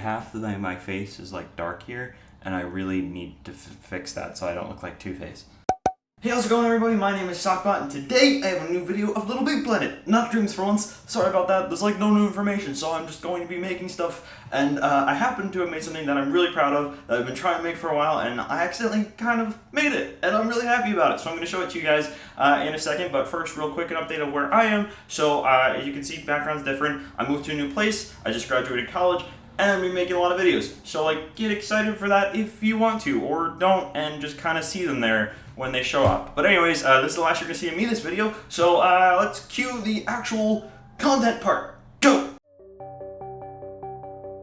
half of my face is like dark here, and I really need to fix that so I don't look like Two-Face. Hey, how's it going, everybody? My name is SockBot, and today I have a new video of Little Big Planet. Not dreams for once. Sorry about that. There's like no new information, so I'm just going to be making stuff. And I happen to have made something that I'm really proud of, that I've been trying to make for a while, and I accidentally kind of made it, and I'm really happy about it. So I'm going to show it to you guys in a second, but first, real quick, an update of where I am. So as you can see, background's different. I moved to a new place. I just graduated college. And I'm making a lot of videos, so like get excited for that if you want to, or don't, and just kind of see them there when they show up. But anyways, this is the last you're gonna see of me this video, so let's cue the actual content part. Go!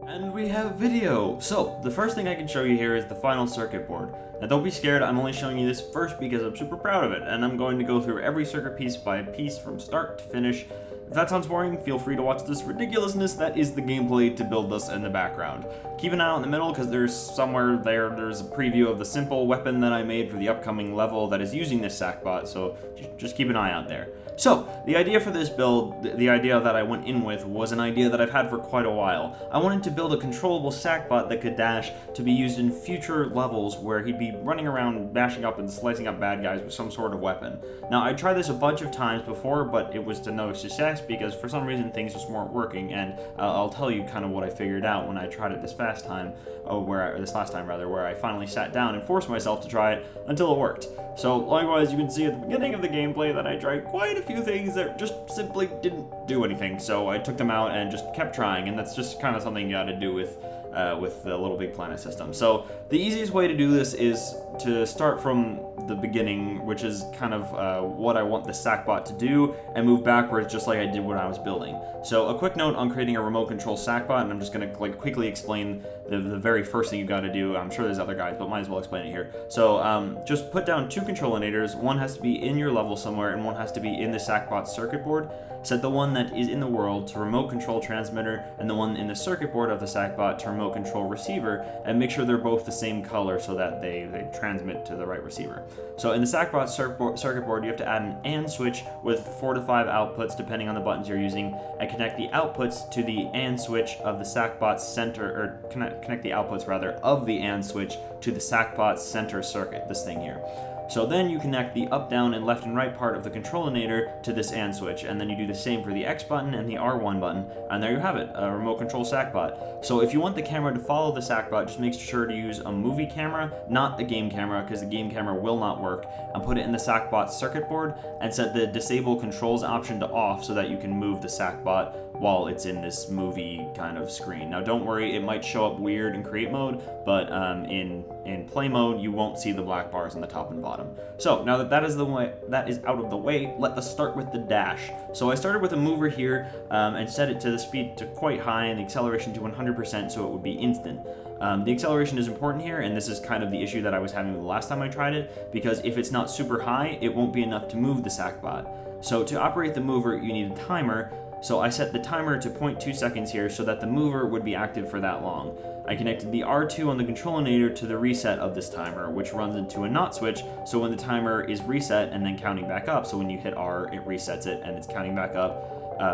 And we have video. So the first thing I can show you here is the final circuit board. Now don't be scared, I'm only showing you this first because I'm super proud of it, and I'm going to go through every circuit piece by piece from start to finish. If that sounds boring, feel free to watch this ridiculousness that is the gameplay to build this in the background. Keep an eye out in the middle because there's somewhere there's a preview of the simple weapon that I made for the upcoming level that is using this SockBot, so just keep an eye out there. So, the idea for this build, the idea that I went in with, was an idea that I've had for quite a while. I wanted to build a controllable SockBot that could dash to be used in future levels where he'd be running around bashing up and slicing up bad guys with some sort of weapon. Now, I tried this a bunch of times before, but it was to no success because for some reason things just weren't working, and I'll tell you kind of what I figured out when I tried it this last time, where I finally sat down and forced myself to try it until it worked. So, likewise, you can see at the beginning of the gameplay that I tried quite a few things that just simply didn't do anything, so I took them out and just kept trying, and that's just kind of something you gotta do with the Little Big Planet system. So the easiest way to do this is to start from the beginning, which is kind of what I want the SockBot to do, and move backwards just like I did when I was building. So a quick note on creating a remote control SockBot, and I'm just going to quickly explain the very first thing you got to do. I'm sure there's other guys, but might as well explain it here. So just put down two controlinators. One has to be in your level somewhere, and one has to be in the SockBot circuit board. Set the one that is in the world to remote control transmitter, and the one in the circuit board of the SockBot to remote control receiver, and make sure they're both the same color so that they transmit to the right receiver. So in the SockBot circuit board, you have to add an AND switch with 4 to 5 outputs depending on the buttons you're using, and connect the outputs to the AND switch of the SockBot center, or connect the outputs rather of the AND switch to the SockBot center circuit, this thing here. So then you connect the up, down, and left and right part of the controlinator to this AND switch, and then you do the same for the X button and the R1 button, and there you have it, a remote control SockBot. So if you want the camera to follow the SockBot, just make sure to use a movie camera, not the game camera, because the game camera will not work, and put it in the SockBot circuit board, and set the disable controls option to off so that you can move the SockBot while it's in this movie kind of screen. Now don't worry, it might show up weird in create mode, but in play mode you won't see the black bars on the top and bottom. So now that is out of the way, let us start with the dash. So I started with a mover here and set it to the speed to quite high and the acceleration to 100% so it would be instant. The acceleration is important here, and this is kind of the issue that I was having the last time I tried it, because if it's not super high, it won't be enough to move the SockBot. So to operate the mover, you need a timer. So I set the timer to 0.2 seconds here so that the mover would be active for that long. I connected the R2 on the controlinator to the reset of this timer, which runs into a NOT switch, so when the timer is reset and then counting back up, so when you hit R, it resets it and it's counting back up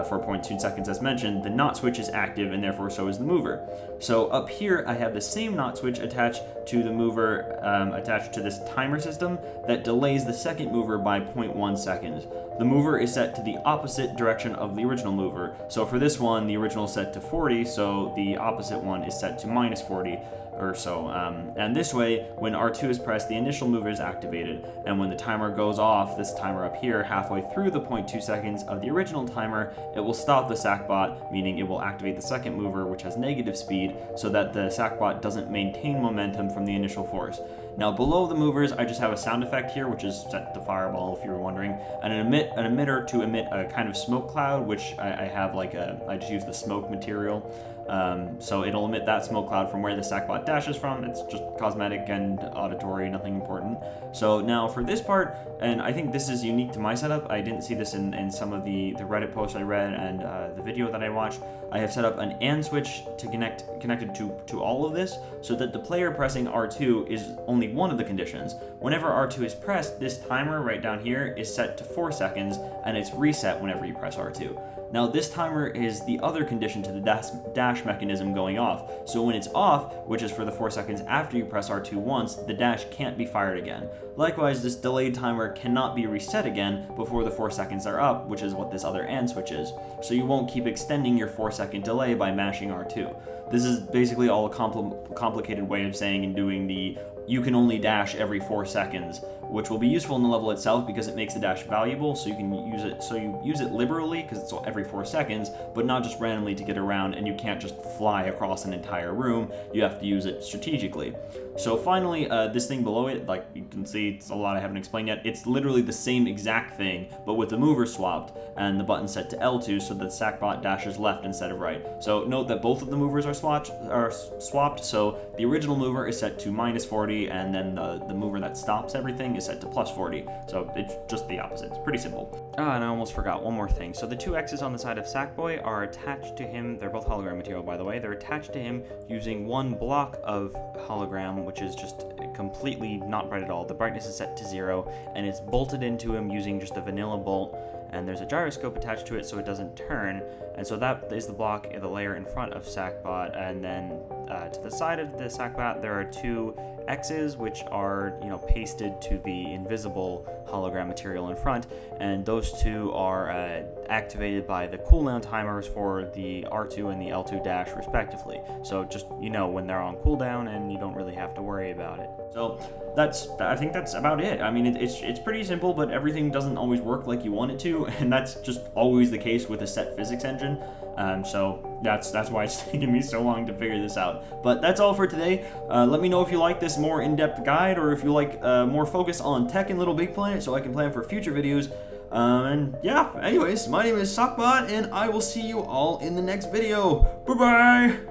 for 0.2 seconds as mentioned, the NOT switch is active and therefore so is the mover. So up here I have the same NOT switch attached to the mover, attached to this timer system that delays the second mover by 0.1 seconds. The mover is set to the opposite direction of the original mover. So for this one, the original is set to 40, so the opposite one is set to minus 40 or so. And this way, when R2 is pressed, the initial mover is activated, and when the timer goes off, this timer up here, halfway through the 0.2 seconds of the original timer, it will stop the SockBot, meaning it will activate the second mover, which has negative speed, so that the SockBot doesn't maintain momentum from the initial force. Now below the movers, I just have a sound effect here, which is set to fireball if you were wondering, and an emitter to emit a kind of smoke cloud, which I have I just use the smoke material. So it'll emit that smoke cloud from where the SockBot dashes from. It's just cosmetic and auditory, nothing important. So now for this part, and I think this is unique to my setup, I didn't see this in some of the Reddit posts I read and the video that I watched. I have set up an AND switch to connected to all of this, so that the player pressing R2 is only one of the conditions. Whenever R2 is pressed, this timer right down here is set to 4 seconds, and it's reset whenever you press R2. Now this timer is the other condition to the dash mechanism going off. So when it's off, which is for the 4 seconds after you press R2 once, the dash can't be fired again. Likewise, this delayed timer cannot be reset again before the 4 seconds are up, which is what this other AND switch is. So you won't keep extending your 4-second delay by mashing R2. This is basically all a complicated way of saying and doing the you can only dash every 4 seconds, which will be useful in the level itself because it makes the dash valuable, so you can use it, so you use it liberally because it's every 4 seconds, but not just randomly to get around, and you can't just fly across an entire room. You have to use it strategically. So finally, this thing below it, like you can see, it's a lot I haven't explained yet. It's literally the same exact thing, but with the mover swapped and the button set to L2 so that SockBot dashes left instead of right. So note that both of the movers are swapped. So the original mover is set to -40, and then the mover that stops everything is set to +40. So it's just the opposite. It's pretty simple. And I almost forgot one more thing. So the 2 X's on the side of Sackboy are attached to him. They're both hologram material, by the way. They're attached to him using one block of hologram, which is just completely not bright at all. The brightness is set to 0, and it's bolted into him using just a vanilla bolt, and there's a gyroscope attached to it so it doesn't turn, and so that is the block, the layer in front of SockBot, and then to the side of the SockBot there are 2 X's, which are, pasted to the invisible hologram material in front, and those 2 are activated by the cooldown timers for the R2 and the L2 dash respectively. So just, when they're on cooldown, and you don't really have to worry about it. So I think that's about it. I mean, it's pretty simple, but everything doesn't always work like you want it to, and that's just always the case with a set physics engine. So that's why it's taken me so long to figure this out. But that's all for today. Let me know if you like this more in-depth guide, or if you like more focus on tech in Little Big Planet, so I can plan for future videos. And yeah, anyways, my name is SockBot, and I will see you all in the next video. Bye-bye!